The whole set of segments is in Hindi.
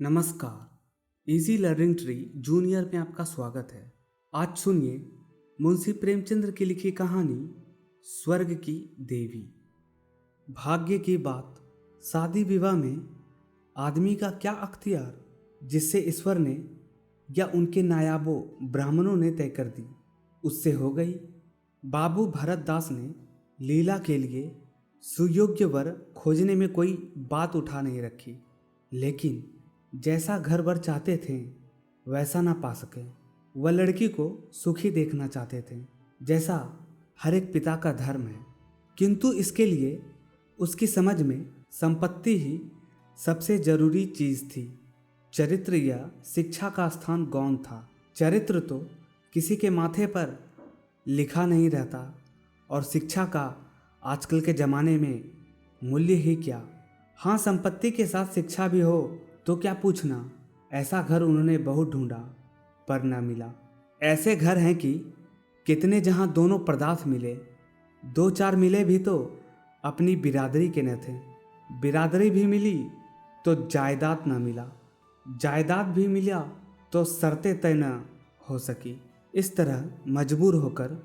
नमस्कार। इजी लर्निंग ट्री जूनियर में आपका स्वागत है। आज सुनिए मुंशी प्रेमचंद्र की लिखी कहानी स्वर्ग की देवी। भाग्य की बात, शादी विवाह में आदमी का क्या अख्तियार जिससे ईश्वर ने या उनके नायाबों ब्राह्मणों ने तय कर दी, उससे हो गई। बाबू भरत दास ने लीला के लिए सुयोग्य वर खोजने में कोई बात उठा नहीं रखी, लेकिन जैसा घर वर चाहते थे वैसा ना पा सके। वह लड़की को सुखी देखना चाहते थे, जैसा हर एक पिता का धर्म है, किंतु इसके लिए उसकी समझ में संपत्ति ही सबसे जरूरी चीज थी। चरित्र या शिक्षा का स्थान गौण था। चरित्र तो किसी के माथे पर लिखा नहीं रहता, और शिक्षा का आजकल के ज़माने में मूल्य ही क्या। हाँ, संपत्ति के साथ शिक्षा भी हो तो क्या पूछना। ऐसा घर उन्होंने बहुत ढूंढा पर न मिला। ऐसे घर हैं कि कितने जहाँ दोनों पदार्थ मिले, दो चार मिले भी तो अपनी बिरादरी के न थे। बिरादरी भी मिली तो जायदाद न मिला, जायदाद भी मिला तो शर्तें तय न हो सकी। इस तरह मजबूर होकर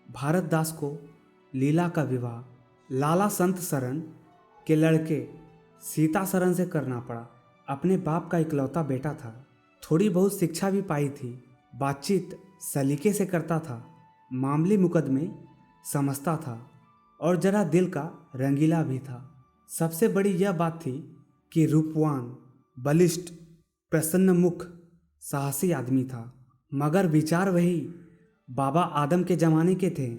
भारत दास को लीला का विवाह लाला संत सरन के लड़के सीता सरन से करना पड़ा। अपने बाप का इकलौता बेटा था, थोड़ी बहुत शिक्षा भी पाई थी, बातचीत सलीके से करता था, मामले मुकदमे समझता था और जरा दिल का रंगीला भी था। सबसे बड़ी यह बात थी कि रूपवान, बलिष्ठ, प्रसन्न मुख, साहसी आदमी था। मगर विचार वही बाबा आदम के ज़माने के थे।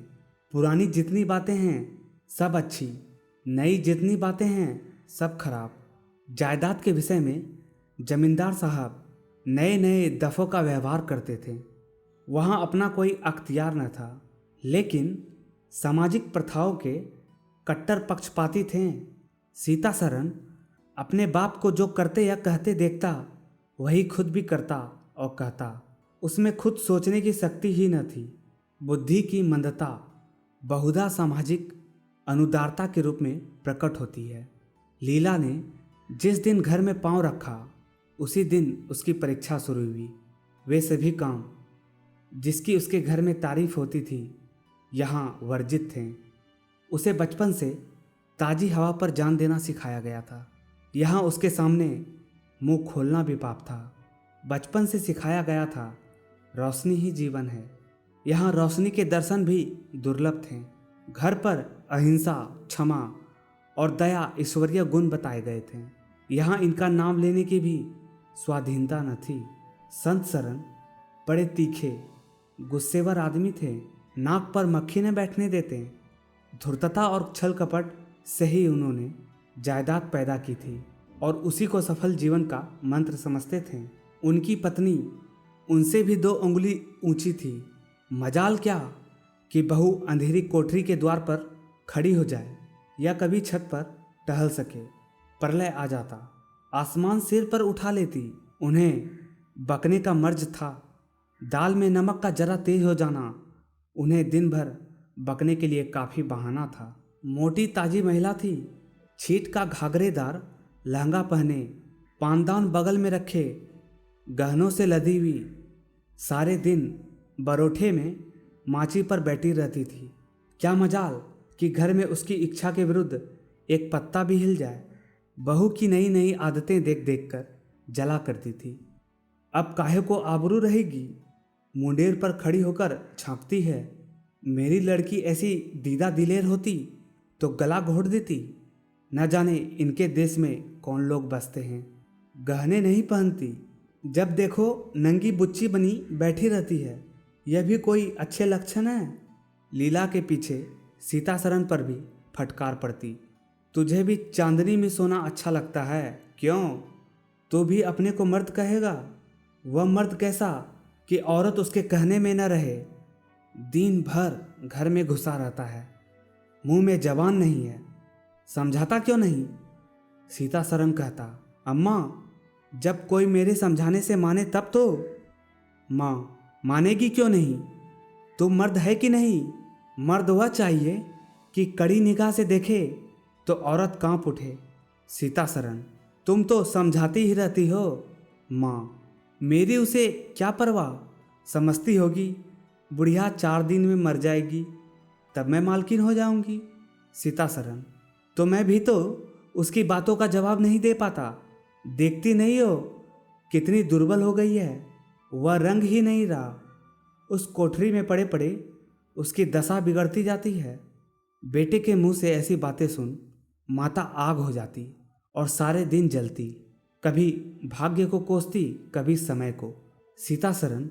पुरानी जितनी बातें हैं सब अच्छी, नई जितनी बातें हैं सब खराब। जायदाद के विषय में जमींदार साहब नए नए दफ़ों का व्यवहार करते थे। वहाँ अपना कोई अख्तियार न था, लेकिन सामाजिक प्रथाओं के कट्टर पक्षपाती थे। सीता सरन अपने बाप को जो करते या कहते देखता वही खुद भी करता और कहता। उसमें खुद सोचने की शक्ति ही न थी। बुद्धि की मंदता बहुधा सामाजिक अनुदारता के रूप में प्रकट होती है। लीला ने जिस दिन घर में पांव रखा उसी दिन उसकी परीक्षा शुरू हुई। वे सभी काम जिसकी उसके घर में तारीफ होती थी यहाँ वर्जित थे। उसे बचपन से ताज़ी हवा पर जान देना सिखाया गया था। यहाँ उसके सामने मुंह खोलना भी पाप था। बचपन से सिखाया गया था रोशनी ही जीवन है। यहाँ रोशनी के दर्शन भी दुर्लभ थे। घर पर अहिंसा, क्षमा और दया ईश्वरीय गुण बताए गए थे। यहाँ इनका नाम लेने की भी स्वाधीनता न थी। संत सरन बड़े तीखे गुस्सेवर आदमी थे। नाक पर मक्खी न बैठने देते। धूर्तता और छल कपट से ही उन्होंने जायदाद पैदा की थी और उसी को सफल जीवन का मंत्र समझते थे। उनकी पत्नी उनसे भी 2 उंगली ऊंची थी। मजाल क्या कि बहू अंधेरी कोठरी के द्वार पर खड़ी हो जाए या कभी छत पर टहल सके। प्रलय आ जाता, आसमान सिर पर उठा लेती। उन्हें बकने का मर्ज था। दाल में नमक का जरा तेज हो जाना उन्हें दिन भर बकने के लिए काफ़ी बहाना था। मोटी ताजी महिला थी। छीट का घाघरेदार लहंगा पहने, पानदान बगल में रखे, गहनों से लदी हुई, सारे दिन बरोठे में माची पर बैठी रहती थी। क्या मजाल कि घर में उसकी इच्छा के विरुद्ध एक पत्ता भी हिल जाए। बहू की नई नई आदतें देख देख कर जला करती थी। अब काहे को आबरू रहेगी, मुंडेर पर खड़ी होकर झांकती है। मेरी लड़की ऐसी दीदा दिलेर होती तो गला घोट देती। न जाने इनके देश में कौन लोग बसते हैं। गहने नहीं पहनती, जब देखो नंगी बुच्ची बनी बैठी रहती है। यह भी कोई अच्छे लक्षण है। लीला के पीछे सीता सरन पर भी फटकार पड़ती। तुझे भी चांदनी में सोना अच्छा लगता है क्यों? तू भी अपने को मर्द कहेगा। वह मर्द कैसा कि औरत उसके कहने में न रहे। दिन भर घर में घुसा रहता है, मुंह में जबान नहीं है। समझाता क्यों नहीं? सीता सरन कहता, अम्मा जब कोई मेरे समझाने से माने तब तो। माँ, मानेगी क्यों नहीं? तू मर्द है कि नहीं? मर्द वह चाहिए कि कड़ी निगाह से देखे तो औरत कांप उठे। सीता सरन, तुम तो समझाती ही रहती हो, माँ, मेरी उसे क्या परवाह, समझती होगी बुढ़िया 4 दिन में मर जाएगी, तब मैं मालकिन हो जाऊंगी। सीता सरन, तो मैं भी तो उसकी बातों का जवाब नहीं दे पाता। देखती नहीं हो कितनी दुर्बल हो गई है, वह रंग ही नहीं रहा। उस कोठरी में पड़े पड़े उसकी दशा बिगड़ती जाती है। बेटे के मुंह से ऐसी बातें सुन माता आग हो जाती और सारे दिन जलती, कभी भाग्य को कोसती, कभी समय को। सीता सरन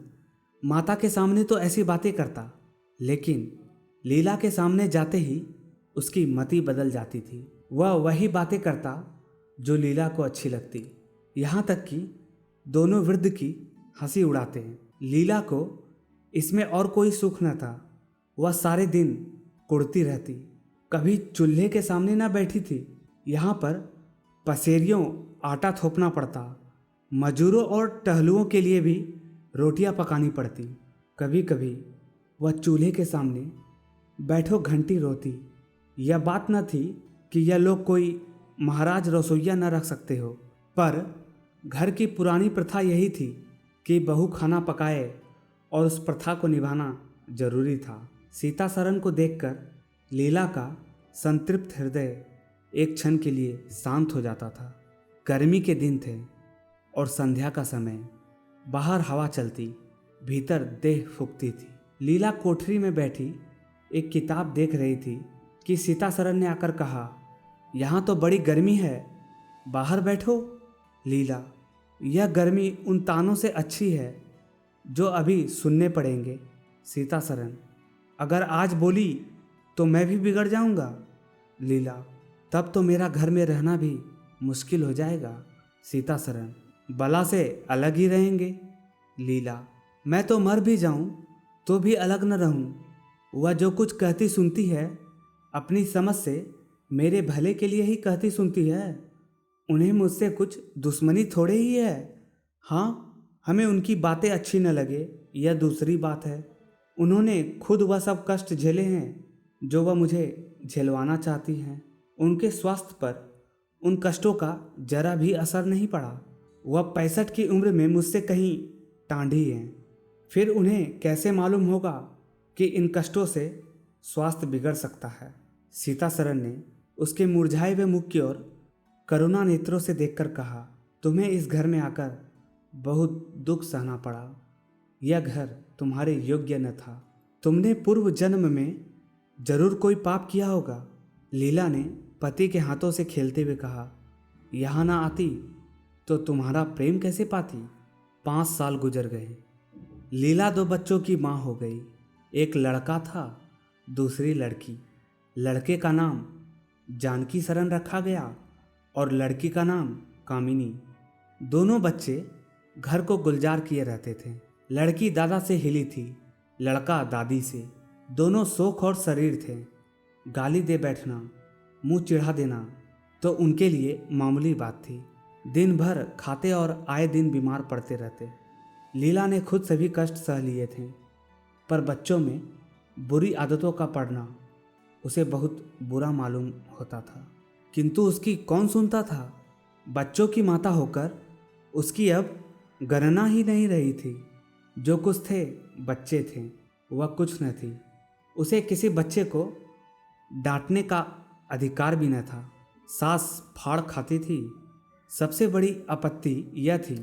माता के सामने तो ऐसी बातें करता, लेकिन लीला के सामने जाते ही उसकी मति बदल जाती थी। वह वही बातें करता जो लीला को अच्छी लगती। यहाँ तक कि दोनों वृद्ध की हंसी उड़ाते हैं। लीला को इसमें और कोई सुख न था। वह सारे दिन कुढ़ती रहती, कभी चूल्हे के सामने न बैठी थी। यहाँ पर पसेरियों आटा थोपना पड़ता, मजूरों और टहलुओं के लिए भी रोटियां पकानी पड़ती। कभी कभी वह चूल्हे के सामने बैठो घंटी रोती। यह बात न थी कि यह लोग कोई महाराज रसोइया न रख सकते हो, पर घर की पुरानी प्रथा यही थी कि बहू खाना पकाए और उस प्रथा को निभाना जरूरी था। सीता सरन को देखकर लीला का संतृप्त हृदय एक क्षण के लिए शांत हो जाता था। गर्मी के दिन थे और संध्या का समय। बाहर हवा चलती, भीतर देह फूकती थी। लीला कोठरी में बैठी एक किताब देख रही थी कि सीता सरन ने आकर कहा, यहाँ तो बड़ी गर्मी है, बाहर बैठो। लीला, यह गर्मी उन तानों से अच्छी है जो अभी सुनने पड़ेंगे। सीता सरन, अगर आज बोली तो मैं भी बिगड़ जाऊंगा। लीला, तब तो मेरा घर में रहना भी मुश्किल हो जाएगा। सीता सरन, बला से अलग ही रहेंगे। लीला, मैं तो मर भी जाऊं तो भी अलग न रहूं। वह जो कुछ कहती सुनती है अपनी समझ से मेरे भले के लिए ही कहती सुनती है। उन्हें मुझसे कुछ दुश्मनी थोड़े ही है। हाँ, हमें उनकी बातें अच्छी न लगे यह दूसरी बात है। उन्होंने खुद वह सब कष्ट झेले हैं जो वह मुझे झेलवाना चाहती हैं। उनके स्वास्थ्य पर उन कष्टों का जरा भी असर नहीं पड़ा। वह 65 की उम्र में मुझसे कहीं टांढी हैं। फिर उन्हें कैसे मालूम होगा कि इन कष्टों से स्वास्थ्य बिगड़ सकता है। सीता सरन ने उसके मुरझाए हुए मुख की ओर करुणा नेत्रों से देखकर कहा, तुम्हें इस घर में आकर बहुत दुख सहना पड़ा। यह घर तुम्हारे योग्य न था। तुमने पूर्व जन्म में जरूर कोई पाप किया होगा। लीला ने पति के हाथों से खेलते हुए कहा, यहाँ ना आती तो तुम्हारा प्रेम कैसे पाती। 5 साल गुजर गए। लीला 2 बच्चों की माँ हो गई। एक लड़का था, दूसरी लड़की। लड़के का नाम जानकी सरन रखा गया और लड़की का नाम कामिनी। दोनों बच्चे घर को गुलजार किए रहते थे। लड़की दादा से हिली थी, लड़का दादी से। दोनों शौक और शरीर थे। गाली दे बैठना, मुंह चिढ़ा देना तो उनके लिए मामूली बात थी। दिन भर खाते और आए दिन बीमार पड़ते रहते। लीला ने खुद सभी कष्ट सह लिए थे, पर बच्चों में बुरी आदतों का पड़ना उसे बहुत बुरा मालूम होता था। किंतु उसकी कौन सुनता था। बच्चों की माता होकर उसकी अब गणना ही नहीं रही थी। जो कुछ थे बच्चे थे, वह कुछ न थी। उसे किसी बच्चे को डांटने का अधिकार भी न था। सास फाड़ खाती थी। सबसे बड़ी आपत्ति यह थी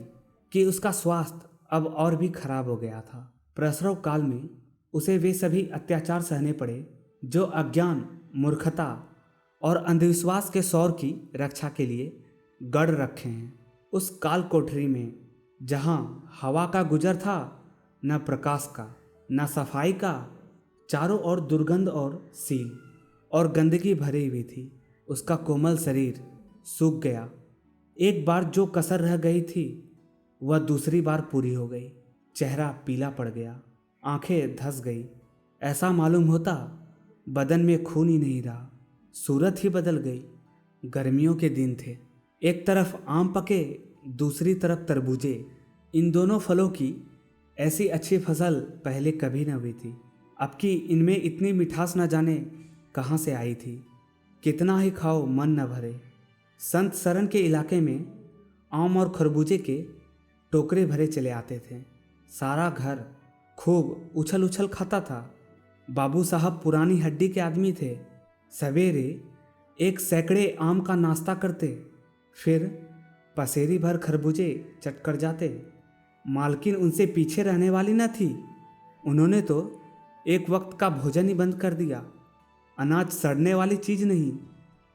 कि उसका स्वास्थ्य अब और भी खराब हो गया था। प्रसव काल में उसे वे सभी अत्याचार सहने पड़े जो अज्ञान, मूर्खता और अंधविश्वास के शौर की रक्षा के लिए गढ़ रखे हैं। उस काल कोठरी में जहाँ हवा का गुजर था, न प्रकाश का, न सफाई का, चारों ओर दुर्गंध और सील और गंदगी भरी हुई थी। उसका कोमल शरीर सूख गया। एक बार जो कसर रह गई थी वह दूसरी बार पूरी हो गई। चेहरा पीला पड़ गया, आंखें धंस गई। ऐसा मालूम होता बदन में खून ही नहीं रहा। सूरत ही बदल गई। गर्मियों के दिन थे। एक तरफ आम पके, दूसरी तरफ तरबूजे। इन दोनों फलों की ऐसी अच्छी फसल पहले कभी न हुई थी। अब की इनमें इतनी मिठास न जाने कहाँ से आई थी। कितना ही खाओ मन न भरे। संत सरन के इलाके में आम और खरबूजे के टोकरे भरे चले आते थे। सारा घर खूब उछल उछल खाता था। बाबू साहब पुरानी हड्डी के आदमी थे। सवेरे एक सैकड़े आम का नाश्ता करते, फिर पसेरी भर खरबूजे चट कर जाते। मालकिन उनसे पीछे रहने वाली न थी। उन्होंने तो एक वक्त का भोजन ही बंद कर दिया। अनाज सड़ने वाली चीज़ नहीं,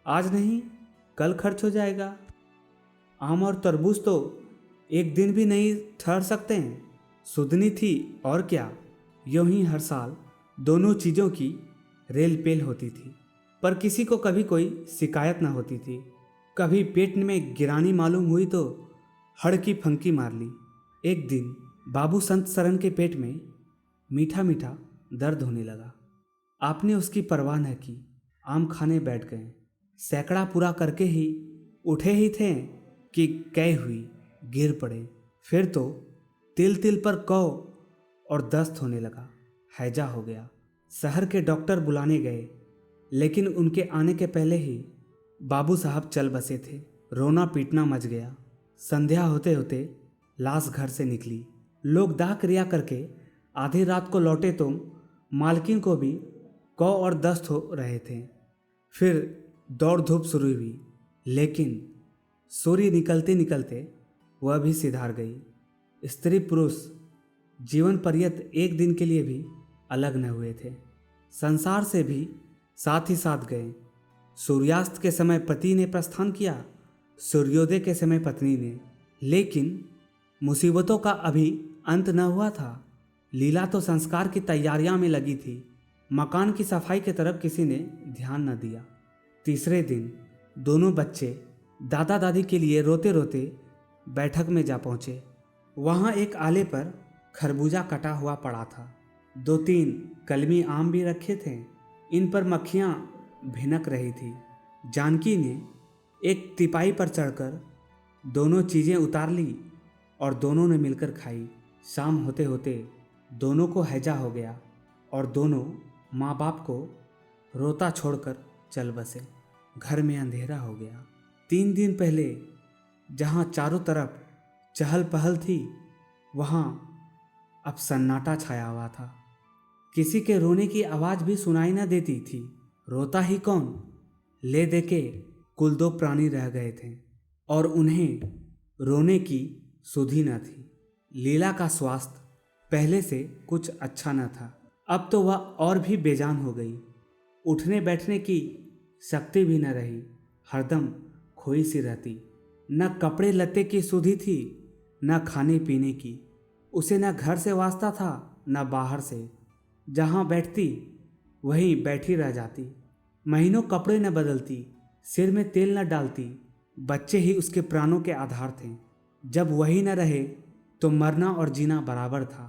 आज नहीं कल खर्च हो जाएगा। आम और तरबूज तो एक दिन भी नहीं ठहर सकते हैं। सुधनी थी और क्या। यूं ही हर साल दोनों चीज़ों की रेल पेल होती थी, पर किसी को कभी कोई शिकायत न होती थी। कभी पेट में गिरानी मालूम हुई तो हड़ की फंकी मार ली। एक दिन बाबू संत सरन के पेट में मीठा मीठा दर्द होने लगा। आपने उसकी परवाह न की, आम खाने बैठ गए। सैकड़ा पूरा करके ही उठे ही थे कि कै हुई, गिर पड़े। फिर तो तिल तिल पर कौ और दस्त होने लगा। हैजा हो गया। शहर के डॉक्टर बुलाने गए, लेकिन उनके आने के पहले ही बाबू साहब चल बसे थे। रोना पीटना मच गया। संध्या होते होते लाश घर से निकली। लोग दाह क्रिया करके आधी रात को लौटे तो मालकिन को भी कौ और दस्त हो रहे थे। फिर दौड़ धूप शुरू हुई, लेकिन सूर्य निकलते निकलते वह भी सिधार गई। स्त्री पुरुष जीवन पर्यंत एक दिन के लिए भी अलग न हुए थे। संसार से भी साथ ही साथ गए। सूर्यास्त के समय पति ने प्रस्थान किया, सूर्योदय के समय पत्नी ने। लेकिन मुसीबतों का अभी अंत न हुआ था। लीला तो संस्कार की तैयारियां में लगी थी। मकान की सफाई की तरफ किसी ने ध्यान न दिया। तीसरे दिन दोनों बच्चे दादा दादी के लिए रोते रोते बैठक में जा पहुँचे। वहाँ एक आले पर खरबूजा कटा हुआ पड़ा था। 2-3 कलमी आम भी रखे थे। इन पर मक्खियाँ भिनक रही थी। जानकी ने एक तिपाई पर चढ़कर दोनों चीज़ें उतार ली और दोनों ने मिलकर खाई। शाम होते होते दोनों को हैजा हो गया और दोनों माँ बाप को रोता छोड़कर चल बसे। घर में अंधेरा हो गया। 3 दिन पहले जहाँ चारों तरफ चहल पहल थी, वहाँ अब सन्नाटा छाया हुआ था। किसी के रोने की आवाज़ भी सुनाई न देती थी। रोता ही कौन, ले दे के कुल 2 प्राणी रह गए थे और उन्हें रोने की सुधि न थी। लीला का स्वास्थ्य पहले से कुछ अच्छा न था। अब तो वह और भी बेजान हो गई। उठने बैठने की शक्ति भी न रही। हरदम खोई सी रहती। न कपड़े लत्ते की सुधि थी, न खाने पीने की। उसे न घर से वास्ता था, न बाहर से। जहाँ बैठती वहीं बैठी रह जाती। महीनों कपड़े न बदलती, सिर में तेल न डालती। बच्चे ही उसके प्राणों के आधार थे। जब वही न रहे तो मरना और जीना बराबर था।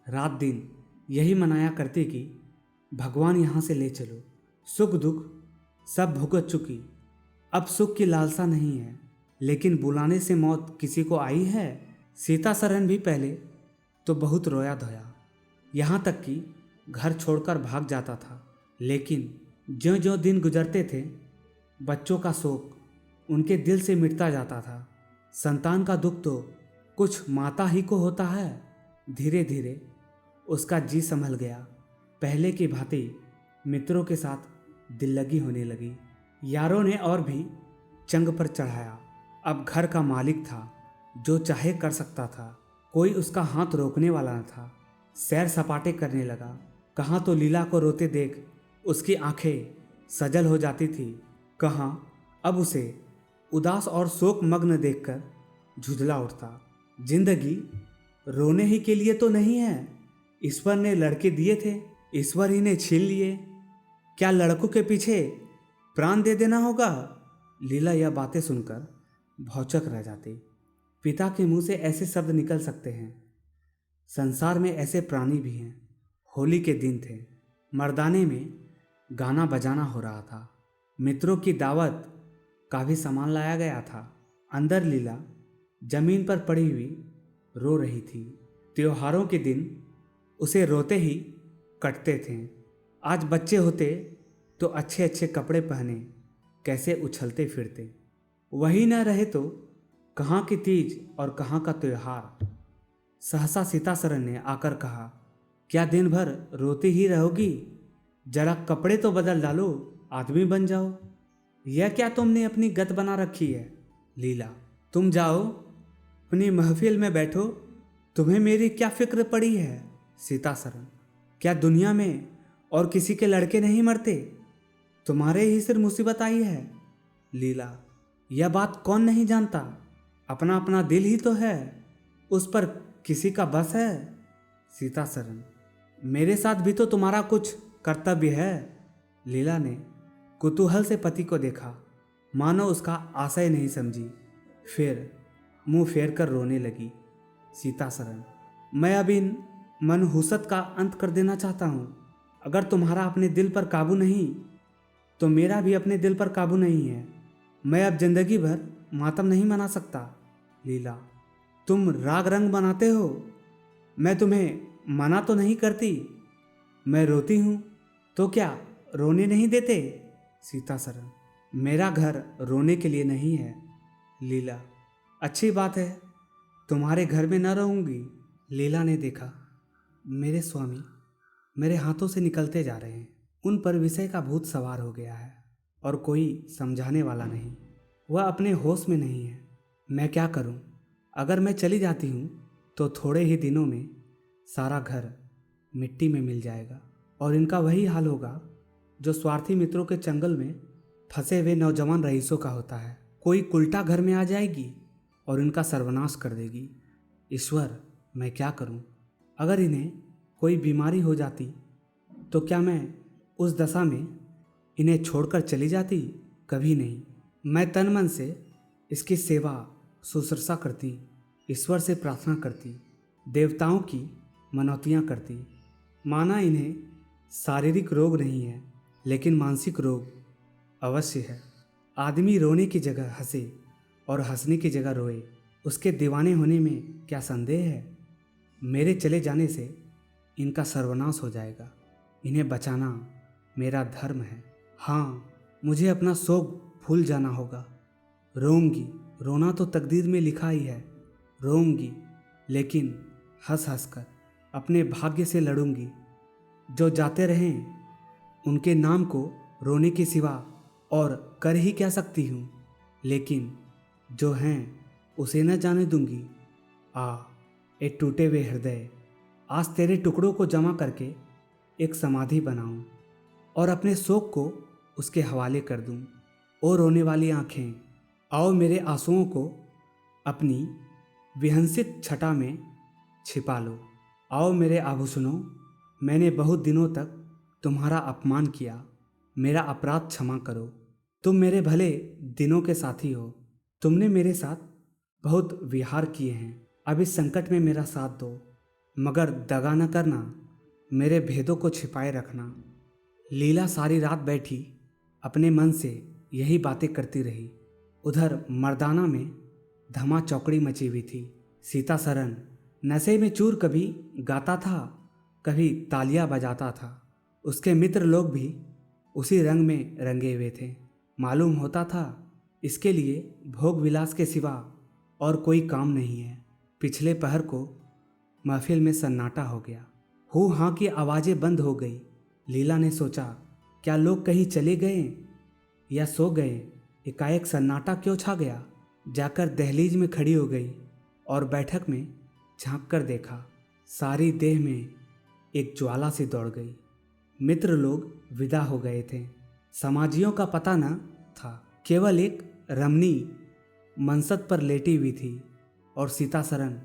रात दिन यही मनाया करती कि भगवान यहाँ से ले चलो। सुख दुख सब भुगत चुकी, अब सुख की लालसा नहीं है। लेकिन बुलाने से मौत किसी को आई है। सीता सरन भी पहले तो बहुत रोया धोया, यहाँ तक कि घर छोड़कर भाग जाता था। लेकिन ज्यों ज्यों दिन गुजरते थे, बच्चों का शोक उनके दिल से मिटता जाता था। संतान का दुख तो कुछ माता ही को होता है। धीरे धीरे उसका जी संभल गया। पहले की भांति मित्रों के साथ दिल लगी होने लगी। यारों ने और भी चंग पर चढ़ाया। अब घर का मालिक था, जो चाहे कर सकता था। कोई उसका हाथ रोकने वाला न था। सैर सपाटे करने लगा। कहाँ तो लीला को रोते देख उसकी आंखें सजल हो जाती थी, कहाँ अब उसे उदास और शोक मग्न देखकर झुंझला उठता। जिंदगी रोने ही के लिए तो नहीं है। ईश्वर ने लड़के दिए थे, ईश्वर ही ने छीन लिए। क्या लड़कों के पीछे प्राण दे देना होगा? लीला यह बातें सुनकर भौचक रह जाती। पिता के मुंह से ऐसे शब्द निकल सकते हैं? संसार में ऐसे प्राणी भी हैं। होली के दिन थे। मर्दाने में गाना बजाना हो रहा था। मित्रों की दावत का भी सामान लाया गया था। अंदर लीला जमीन पर पड़ी हुई रो रही थी। त्योहारों के दिन उसे रोते ही कटते थे। आज बच्चे होते तो अच्छे अच्छे कपड़े पहने कैसे उछलते फिरते। वही न रहे तो कहाँ की तीज और कहाँ का त्योहार। सहसा सीतासरन ने आकर कहा, क्या दिन भर रोती ही रहोगी? जरा कपड़े तो बदल डालो, आदमी बन जाओ। यह क्या तुमने अपनी गत बना रखी है? लीला, तुम जाओ अपनी महफिल में बैठो, तुम्हें मेरी क्या फिक्र पड़ी है? सीतासरन, क्या दुनिया में और किसी के लड़के नहीं मरते? तुम्हारे ही सिर मुसीबत आई है। लीला, यह बात कौन नहीं जानता? अपना अपना दिल ही तो है, उस पर किसी का बस है। सीतासरन, मेरे साथ भी तो तुम्हारा कुछ कर्तव्य है। लीला ने कुतूहल से पति को देखा, मानो उसका आशय नहीं समझी, फिर मुंह फेर कर रोने लगी। सीतासरन, मैं अब इन मनहूसत का अंत कर देना चाहता हूँ। अगर तुम्हारा अपने दिल पर काबू नहीं तो मेरा भी अपने दिल पर काबू नहीं है। मैं अब जिंदगी भर मातम नहीं मना सकता। लीला, तुम राग रंग बनाते हो, मैं तुम्हें मना तो नहीं करती। मैं रोती हूँ तो क्या रोने नहीं देते? सीतासरन, मेरा घर रोने के लिए नहीं है। लीला, अच्छी बात है, तुम्हारे घर में न रहूँगी। लीला ने देखा, मेरे स्वामी मेरे हाथों से निकलते जा रहे हैं। उन पर विषय का भूत सवार हो गया है और कोई समझाने वाला नहीं। वह अपने होश में नहीं है। मैं क्या करूं? अगर मैं चली जाती हूं तो थोड़े ही दिनों में सारा घर मिट्टी में मिल जाएगा और इनका वही हाल होगा जो स्वार्थी मित्रों के चंगल में फंसे हुए नौजवान रईसों का होता है। कोई उल्टा घर में आ जाएगी और इनका सर्वनाश कर देगी। ईश्वर, मैं क्या करूं? अगर इन्हें कोई बीमारी हो जाती तो क्या मैं उस दशा में इन्हें छोड़कर चली जाती? कभी नहीं। मैं तन मन से इसकी सेवा शुश्रूषा करती, ईश्वर से प्रार्थना करती, देवताओं की मनौतियाँ करती। माना इन्हें शारीरिक रोग नहीं है, लेकिन मानसिक रोग अवश्य है। आदमी रोने की जगह हंसे और हंसने की जगह रोए, उसके दीवाने होने में क्या संदेह है? मेरे चले जाने से इनका सर्वनाश हो जाएगा। इन्हें बचाना मेरा धर्म है। हाँ, मुझे अपना शोक भूल जाना होगा। रोऊंगी, रोना तो तकदीर में लिखा ही है। रोऊंगी, लेकिन हंस हंस कर अपने भाग्य से लड़ूंगी। जो जाते रहें उनके नाम को रोने के सिवा और कर ही क्या सकती हूँ, लेकिन जो हैं उसे न जाने दूंगी। एक टूटे हुए हृदय, आज तेरे टुकड़ों को जमा करके एक समाधि बनाऊं और अपने शोक को उसके हवाले कर दूं। ओ रोने वाली आंखें, आओ मेरे आंसुओं को अपनी विहंसित छटा में छिपा लो। आओ मेरे आभूषणों, मैंने बहुत दिनों तक तुम्हारा अपमान किया, मेरा अपराध क्षमा करो। तुम मेरे भले दिनों के साथी हो, तुमने मेरे साथ बहुत विहार किए हैं। अब इस संकट में मेरा साथ दो, मगर दगा न करना, मेरे भेदों को छिपाए रखना। लीला सारी रात बैठी अपने मन से यही बातें करती रही। उधर मर्दाना में धमा चौकड़ी मची हुई थी। सीतासरन नशे में चूर कभी गाता था, कभी तालियां बजाता था। उसके मित्र लोग भी उसी रंग में रंगे हुए थे। मालूम होता था इसके लिए भोग विलास के सिवा और कोई काम नहीं है। पिछले पहर को महफिल में सन्नाटा हो गया। हू हाँ की आवाज़ें बंद हो गई। लीला ने सोचा, क्या लोग कहीं चले गए या सो गए? एकाएक सन्नाटा क्यों छा गया? जाकर दहलीज में खड़ी हो गई और बैठक में झांक कर देखा। सारी देह में एक ज्वाला सी दौड़ गई। मित्र लोग विदा हो गए थे। समाजियों का पता न था। केवल एक रमणी मनसद पर लेटी हुई थी और सीतासरन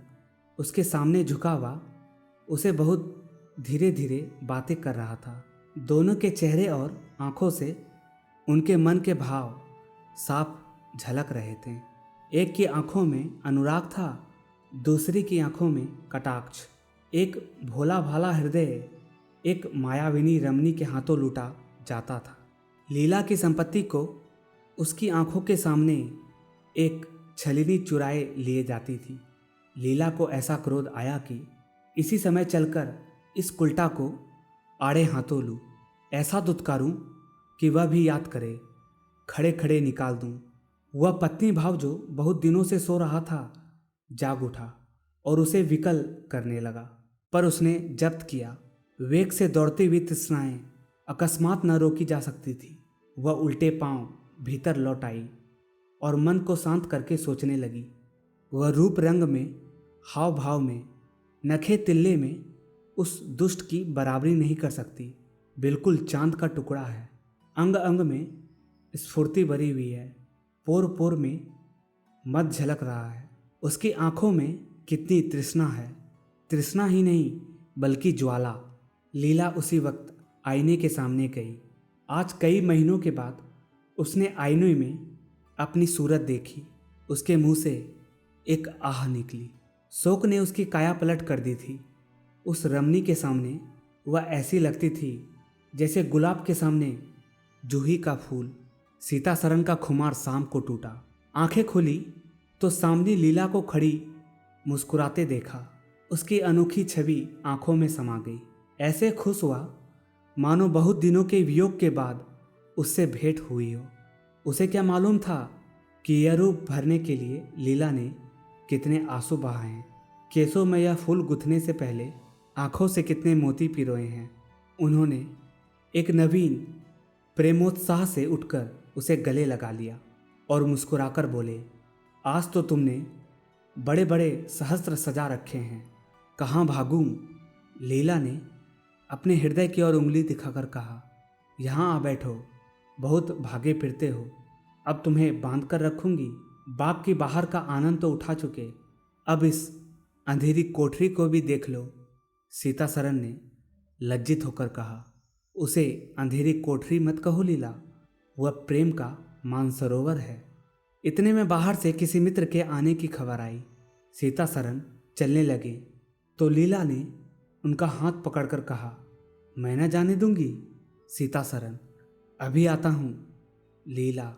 उसके सामने झुका हुआ उसे बहुत धीरे धीरे बातें कर रहा था। दोनों के चेहरे और आंखों से उनके मन के भाव साफ झलक रहे थे। एक की आंखों में अनुराग था, दूसरी की आंखों में कटाक्ष। एक भोला भाला हृदय एक मायाविनी रमणी के हाथों लूटा जाता था। लीला की संपत्ति को उसकी आंखों के सामने एक छलनी चुराए लिए जाती थी। लीला को ऐसा क्रोध आया कि इसी समय चलकर इस कुल्टा को आड़े हाथों लूं, ऐसा दुत्कारूं कि वह भी याद करे, खड़े खड़े निकाल दूं। वह पत्नी भाव जो बहुत दिनों से सो रहा था जाग उठा और उसे विकल करने लगा। पर उसने जब्त किया। वेग से दौड़ती हुई तृष्णाएं अकस्मात न रोकी जा सकती थी। वह उल्टे पांव भीतर लौट आई और मन को शांत करके सोचने लगी। वह रूप रंग में, हाव भाव में, नखे तिल्ले में उस दुष्ट की बराबरी नहीं कर सकती। बिल्कुल चांद का टुकड़ा है। अंग अंग में स्फूर्ति भरी हुई है। पोर पोर में मत झलक रहा है। उसकी आंखों में कितनी तृष्णा है। तृष्णा ही नहीं बल्कि ज्वाला। लीला उसी वक्त आईने के सामने गई। आज कई महीनों के बाद उसने आईने में अपनी सूरत देखी। उसके मुंह से एक आह निकली। शोक ने उसकी काया पलट कर दी थी। उस रमणी के सामने वह ऐसी लगती थी जैसे गुलाब के सामने जूही का फूल। सीता सरन का खुमार शाम को टूटा। आंखें खुली तो सामने लीला को खड़ी मुस्कुराते देखा। उसकी अनोखी छवि आंखों में समा गई। ऐसे खुश हुआ मानो बहुत दिनों के वियोग के बाद उससे भेंट हुई हो। उसे क्या मालूम था कि यह रूप भरने के लिए लीला ने कितने आंसू बहाए हैं। केसों में यह फूल गुथने से पहले आंखों से कितने मोती पिरोए हैं। उन्होंने एक नवीन प्रेमोत्साह से उठकर उसे गले लगा लिया और मुस्कुराकर बोले, आज तो तुमने बड़े बड़े सहस्त्र सजा रखे हैं, कहाँ भागूं? लीला ने अपने हृदय की ओर उंगली दिखाकर कहा, यहाँ आ बैठो, बहुत भागे फिरते हो, अब तुम्हें बांध कर रखूंगी। बाग की बाहर का आनंद तो उठा चुके, अब इस अंधेरी कोठरी को भी देख लो। सीता सरन ने लज्जित होकर कहा, उसे अंधेरी कोठरी मत कहो लीला, वह प्रेम का मानसरोवर है। इतने में बाहर से किसी मित्र के आने की खबर आई। सीता सरन चलने लगे तो लीला ने उनका हाथ पकड़कर कहा, मैं न जाने दूंगी। सीता सरन, अभी आता हूँ। लीला,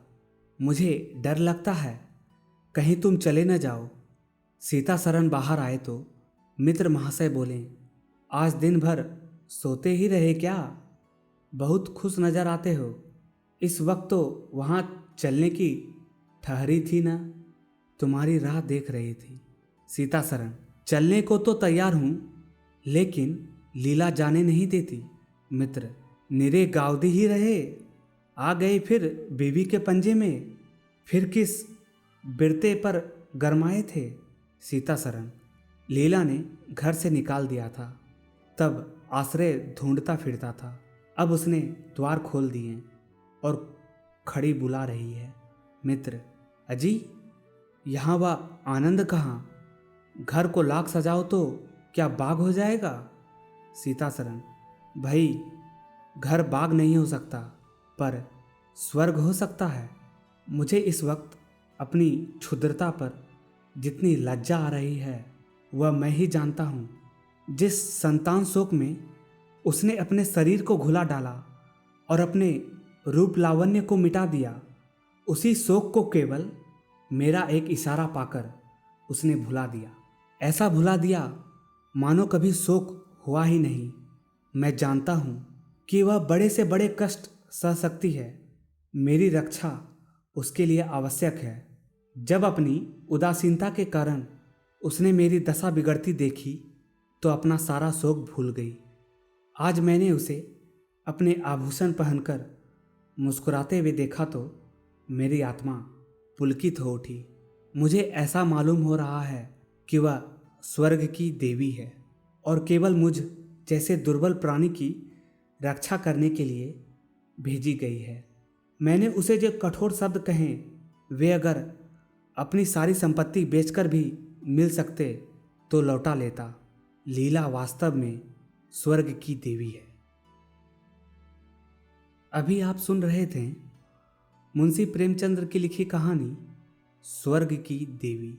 मुझे डर लगता है, कहीं तुम चले न जाओ। सीता सरन बाहर आए तो मित्र महाशय बोले, आज दिन भर सोते ही रहे क्या? बहुत खुश नजर आते हो। इस वक्त तो वहाँ चलने की ठहरी थी ना, तुम्हारी राह देख रही थी। सीता सरन, चलने को तो तैयार हूँ, लेकिन लीला जाने नहीं देती। मित्र, निरे गावदी ही रहे, आ गए फिर बीवी के पंजे में, फिर किस बिरते पर गरमाए थे। सीता सरन, लीला ने घर से निकाल दिया था, तब आश्रय ढूंढता फिरता था। अब उसने द्वार खोल दिए और खड़ी बुला रही है। मित्र, अजी, यहाँ वह आनंद कहाँ? घर को लाख सजाओ तो क्या बाग हो जाएगा? सीता सरन, भाई, घर बाग नहीं हो सकता, पर स्वर्ग हो सकता है। मुझे इस वक्त अपनी क्षुद्रता पर जितनी लज्जा आ रही है वह मैं ही जानता हूँ। जिस संतान शोक में उसने अपने शरीर को घुला डाला और अपने रूप लावण्य को मिटा दिया, उसी शोक को केवल मेरा एक इशारा पाकर उसने भुला दिया। ऐसा भुला दिया मानो कभी शोक हुआ ही नहीं। मैं जानता हूँ कि वह बड़े से बड़े कष्ट सह सकती है। मेरी रक्षा उसके लिए आवश्यक है। जब अपनी उदासीनता के कारण उसने मेरी दशा बिगड़ती देखी तो अपना सारा शोक भूल गई। आज मैंने उसे अपने आभूषण पहनकर मुस्कुराते हुए देखा तो मेरी आत्मा पुलकित हो उठी। मुझे ऐसा मालूम हो रहा है कि वह स्वर्ग की देवी है और केवल मुझ जैसे दुर्बल प्राणी की रक्षा करने के लिए भेजी गई है। मैंने उसे जो कठोर शब्द कहे वे अगर अपनी सारी संपत्ति बेचकर भी मिल सकते तो लौटा लेता। लीला वास्तव में स्वर्ग की देवी है। अभी आप सुन रहे थे मुंशी प्रेमचंद्र की लिखी कहानी स्वर्ग की देवी।